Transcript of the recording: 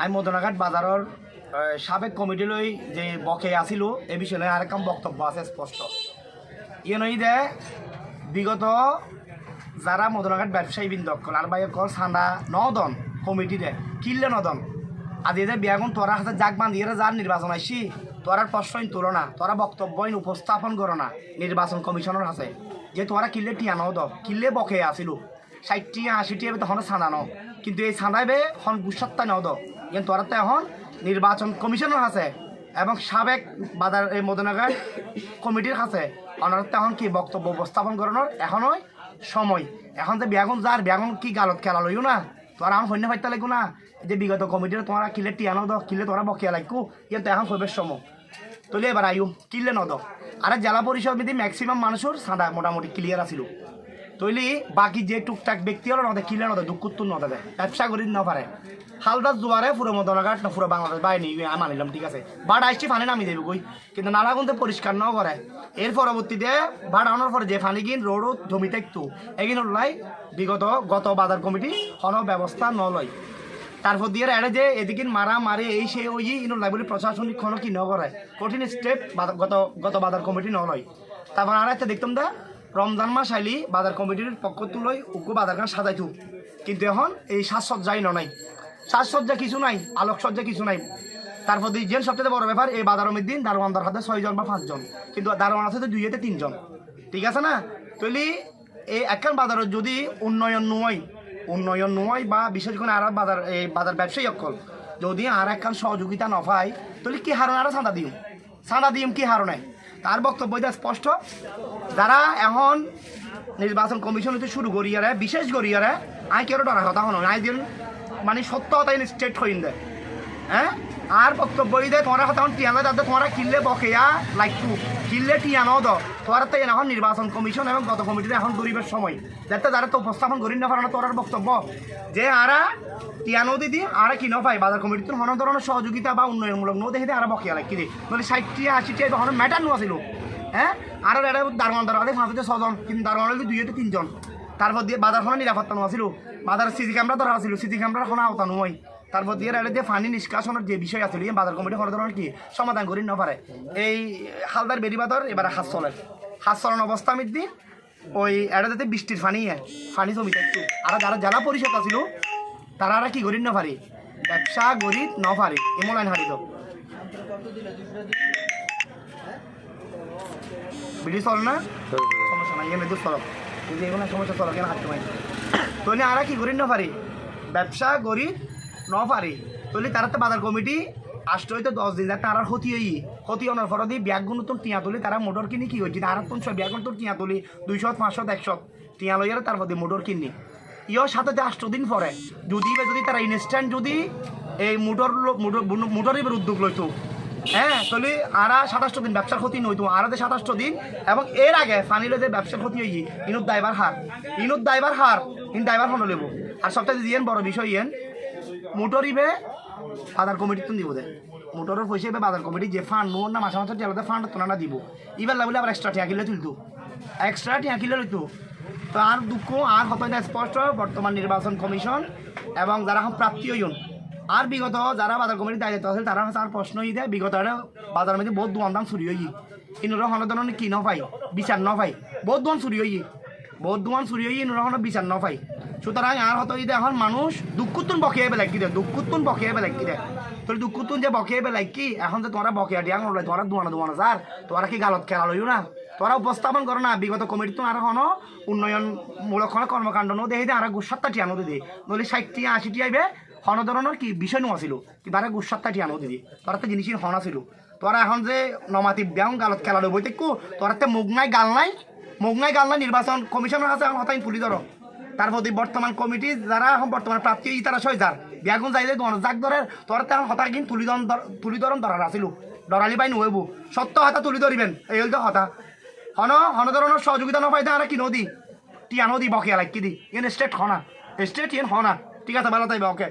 আমি মদনাঘাট বাজারের সাবেক কমিটিলৈ যে বকে আছিল এই বিষয়ে আর একম বক্তব্য আছে স্পষ্ট ইয়ে দে বিগত যারা মদনাঘাট ব্যবসায়ী বৃন্দকল আর বাইকল চান্দা নদন কমিটি দে কিনলে নদন আজি যে বিয়াগুন তোরা হাতে জাগ বান্ধিয়ে যার নির্বাচন আসছি তোরার প্রশ্ন তুলনা তোরা বক্তব্য উপস্থাপন করো না নির্বাচন কমিশনের হাতে যে তোরা কিনলে টিয়া নদ কিনলে বকে আসিল 60টি 80টি তখন চাঁদা ন কিন্তু এই চাঁদাইবে এখন 70 নদ কিন্তু তোরা তো এখন নির্বাচন কমিশনের আছে এবং সাবেক বাজার এই মদনাঘাট কমিটির কাছে ওনার এখন কি বক্তব্য উপস্থাপন করানোর এখনও সময় এখন যে বিয়াগুন যার বিয়াগুন কি গালত খেলা লইও না তোরা এখন সৈন্য ফাইতে লাগবো না যে বিগত কমিটির তোমরা কিলে টিয়ানো দ কিলে তোরা বকিয়া লাগবো কিন্তু এখন কইবের সময় তলে এবার আইও কিলে নদ আর জেলা পরিষদ বিধি ম্যাক্সিমাম মানুষের সাদা মোটামুটি ক্লিয়ার আছিল তৈলি বাকি যে টুকটাক ব্যক্তি হলো নদে কিলে নদে দুঃখুত্তর নদে ব্যবসা করি ন পারে হালদার জোয়ারে পুরো মদনাঘাট না পুরো বাংলাদেশ বাইনি মানিলাম ঠিক আছে বাড় আসছি ফানি নামি দেবে কই কিন্তু নালা কিন্তু পরিষ্কার ন করে এর পরবর্তীতে বাড় আনার পরে যে ফানি কিন রোড জমি থাকতো এগিন লাই বিগত গত বাজার কমিটি কোনো ব্যবস্থা ন লয় তারপর দিয়ে এড়ে যে এদিকে মারা মারে এই সে ওই ইনো লাই বলে প্রশাসনিক কোনো কি ন করে কঠিন স্টেপ গত বাজার কমিটি ন লয় তারপর আর একটা দেখতাম দা রমজান মাস আইলি বাজার কমিটির পক্ষ তুলই উগ্র বাজারখান সাজাইতো কিন্তু এখন এই সাজসজ্জাই নাই সাজসজ্জা কিছু নাই আলোকসজ্জা কিছু নাই তারপর যে সবচেয়ে বড় ব্যাপার এই বাজারের মধ্যে দারোয়ানদার হাতে 6 জন বা 5 জন কিন্তু দারোয়ান আছে 2-3 জন ঠিক আছে না তৈলি এই একখান বাজারের যদি উন্নয়ন নয় বা বিশেষ করে আর বাজার এই বাজার ব্যবসায়ী অকল যদি আর একখান সহযোগিতা ন পায় তাহলে কি হারণ আরো চাঁদা দিম কি হারণে তার বক্তব্য স্পষ্ট যারা এখন নির্বাচন কমিশন হতে শুরু করিয়ারে বিশেষ করিয়ারে আই কেউ ডরা কথা হন আই দিন মানে সত্য তাই স্টেট হইন দেয় হ্যাঁ আর বক্তব্য দেয় তোমরা কথা টিয়ানো যাতে তোমরা কিনলে বকেয়া লাইকটু কিনলে টিয়ানো দ তোরা তো এখন নির্বাচন কমিশন এবং গত কমিটিতে এখন গরিবের সময় যাতে যারা তো উপস্থাপন করি না পারানো তোরার বক্তব্য যে আরা টিয়ানো দিদি আর কি ন পাই বাজার কমিটিতে কোনো ধরনের সহযোগিতা বা উন্নয়নমূলক নো দেখে আর বকেয়া লাগ কি দে বলে 60টি 80টি তখন ম্যাটার নো আছিল হ্যাঁ আর এটা দারোয়ান 5-6 জন কিন্তু দারোয়ান 2-3 জন তারপর দিয়ে বাজারখানা নিরাপত্তা নো আছিল বাজার সিসি ক্যামেরা ধরা আছিল সিসি ক্যামেরা এখন আওতা নয় তারপর দিয়ে এটা যে ফানি নিষ্কাশনের যে বিষয় আছিল বাজার কমিটি কোনো ধরনের কি সমাধান করি ন পারে এই হালদার বেরিবাদর এবার হাত চলন অবস্থা মধ্যে ওই এটা যাতে বৃষ্টির ফানি জমিতে একটু আর যারা জেলা পরিষদ আছিল তারা আর কি করি ন পারে ব্যবসা করি ন পারে এমন হারিত বিড়ি চল না সমস্যা নাই এমনি দূর চলক কিন্তু এগুলো সমস্যা চলক কেন হাঁটতে পারি তৈলি আর কি করি ন পারি ব্যবসা করি ন পারি তৈলি তারা তো বাজার কমিটি আসতে হয়তো 10 দিন তারা ক্ষতি হওয়ার পর দিয়ে ব্যাগগুলো তো টিয়া তুলি তারা মোটর কিনি কি হয়েছে আর কোন সব ব্যাগগুলো তো টিয়া তুলি 200 500 100 টিয়া লইয়ার তারপর দিয়ে মোটর কিনি ইয়র সাথে 8 দিন পরে যদি তারা ইনস্ট্যান্ট যদি এই মোটর এবার উদ্যোগ লইতো হ্যাঁ তাহলে আর 27 দিন ব্যবসার ক্ষতি নইতো আর 27 দিন এবং এর আগে ফানিলে যে ব্যবসার ক্ষতি হই ইনুর ড্রাইভার হার ইন ড্রাইভার ফোন লেবো আর সবটাই দিয়েন বড় বিষয় ইয়েন মোটর ইবে বাজার কমিটি তো দিব দেয় মোটরের পয়সা এবার বাজার কমিটি যে ফান্ড নোর না মাসে জেলাতে ফান্ড তোলা দিব এবার লাগলে আবার এক্সট্রা টিয়া কিলো তুলতো লইতো তো আর দুঃখ আর হতাশা স্পষ্ট বর্তমান নির্বাচন কমিশন এবং যারা এখন প্রাপ্তি হইন আর বিগত যারা বাজার কমিটির দায়িত্ব আছে তারা তার প্রশ্নই দেয় বিগত বাজার মধ্যে বহুত দাম চুরি হই ইনুর হনদন কি ন পাই বিচার ন পাই বহুত দোয়ান চুরি হই ইনুর হন বিচার ন পাই সুতরাং আর হতো এখন মানুষ দুঃখুতুন বকেয়া বেলাগ কি দেয় তোর দুঃখুতুন যে বকেয়া বেলাগ কি এখন যে তোমরা বকেয়া দিয়া নলাই তোমরা দুয়ানো যার তোমরা কি গালত খেলা লইও না তোরা উপস্থাপন করো না বিগত কমিটি তো আর কোনো উন্নয়নমূলক কোনো কর্মকাণ্ড নো দেখে আর 70টি আনো দিদি নইলে 60টি 80টি আইবে কোনো ধরনের কি বিষয় নো আছিল কিন্তু আর 70টি আনো দিদি তোরা তো জিনিসই হন আছিল তোরা এখন যে নমাতি ব্যাং গালত খেলা লইব দেখো তোরা তো মুখ নাই গাল নাই নির্বাচন কমিশনের কাছে হতাই তুলি ধরো তারপর বর্তমান কমিটি যারা এখন বর্তমান প্রাপ্তি তারা 6 যার ব্যাগুন যাই জাগ ধরে তোরা তো এখন হতা কিন্তু তুলিধরণ ধরার আছিল ডরালি পাই নহব সত্য হতা তুলি ধরিবেন এই হল তো হতা হন ধরনের সহযোগিতা না পাইতে আর কি নদী টিয়া নদী বকেয়া লাগ কি দি স্টেট হনা ঠিক আছে ভালো তাইবে ওকে